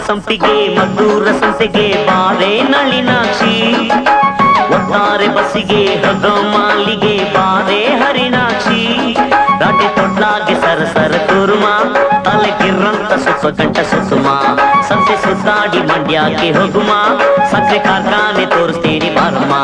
ಸಂಪಿಗೆ ಮದ್ದೂರ ಸಂತೆಗೆ ಬಾರೆ ನಳಿನಾಕ್ಷಿ ಒಟ್ಟಾರೆ ಬಸ್ಸಿಗೆ ಹಗಮಾಲಿಗೆ ಬಾರೆ ಹರಿನಾಕ್ಷಿ ದಾಟಿ ತೊಟ್ಲಾಗೆ ಸರಸರ ಕುರುಮ ತಲೆಗಿರಂತ ಸುತ್ತ ಗಂಟ ಸುಸುಮ ಸಂತೆ ಸುತ್ತಾಡಿ ಮಂಡ್ಯಕ್ಕೆ ಹೋಗುಮ ಸಕ್ಕರೆ ಕಾರ್ಖಾನೆ ತೋರಿಸ್ತೀನಿ ಬಾರಮ್ಮ